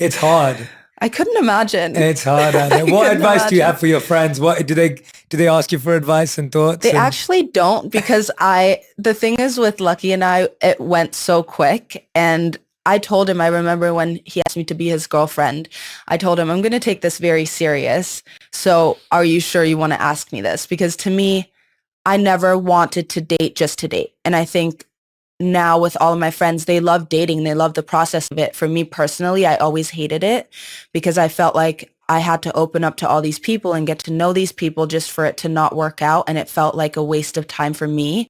It's hard. I couldn't imagine. It's hard out there. What advice do you have for your friends? What do they ask you for advice and thoughts? They actually don't, because the thing is with Lucky and I, it went so quick. And I told him, I remember when he asked me to be his girlfriend, I told him, I'm going to take this very serious. So are you sure you want to ask me this? Because to me, I never wanted to date just to date. And I think now with all of my friends, they love dating. They love the process of it. For me personally, I always hated it because I felt like I had to open up to all these people and get to know these people just for it to not work out. And it felt like a waste of time for me.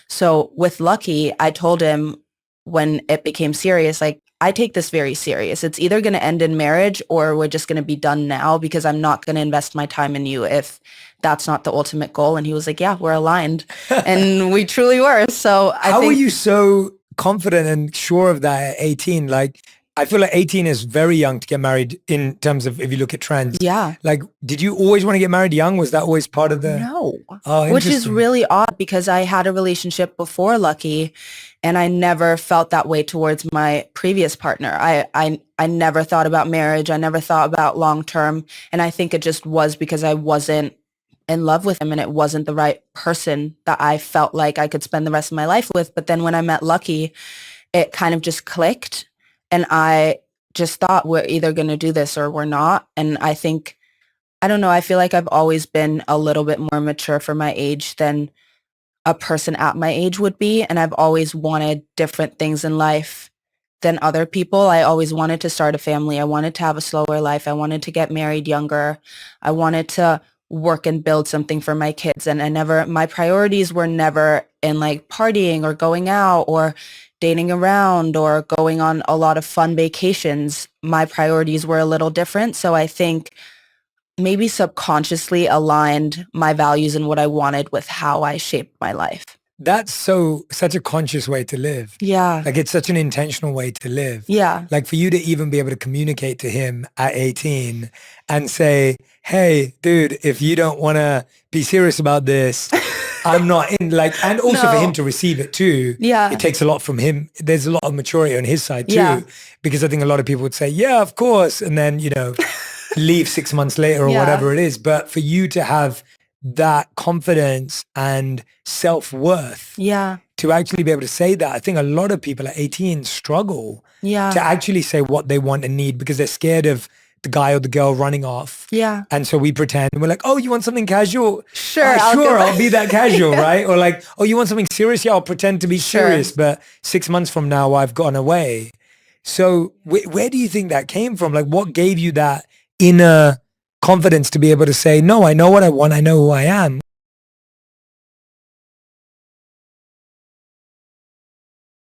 So with Lucky, I told him when it became serious, like, I take this very serious. It's either going to end in marriage or we're just going to be done now, because I'm not going to invest my time in you if that's not the ultimate goal. And he was like, yeah, we're aligned. And we truly were. So How were you so confident and sure of that at 18? Like, I feel like 18 is very young to get married in terms of if you look at trends. Yeah. Like, did you always want to get married young? Was that always part of the... No. Oh, which is really odd, because I had a relationship before Lucky and I never felt that way towards my previous partner. I never thought about marriage. I never thought about long term. And I think it just was because I wasn't in love with him and it wasn't the right person that I felt like I could spend the rest of my life with. But then when I met Lucky, it kind of just clicked. And I just thought, we're either going to do this or we're not. And I think, I don't know, I feel like I've always been a little bit more mature for my age than a person at my age would be. And I've always wanted different things in life than other people. I always wanted to start a family. I wanted to have a slower life. I wanted to get married younger. I wanted to work and build something for my kids. And my priorities were never in like partying or going out or dating around or going on a lot of fun vacations. My priorities were a little different. So I think maybe subconsciously aligned my values and what I wanted with how I shaped my life. That's such a conscious way to live. Yeah. Like, it's such an intentional way to live. Yeah. Like, for you to even be able to communicate to him at 18 and say, hey, dude, if you don't want to be serious about this, I'm not in, like, and also for him to receive it too. Yeah. It takes a lot from him. There's a lot of maturity on his side too, because I think a lot of people would say, yeah, of course. And then, leave 6 months later or whatever it is. But for you to have that confidence and self-worth to actually be able to say that, I think a lot of people at 18 struggle to actually say what they want and need because they're scared of the guy or the girl running off. Yeah. And so we pretend, we're like, oh, you want something casual? Sure. I'll be that casual, right? Or like, oh, you want something serious? Yeah, I'll pretend to be serious. But 6 months from now, I've gone away. So where do you think that came from? Like, what gave you that inner confidence to be able to say, no, I know what I want. I know who I am.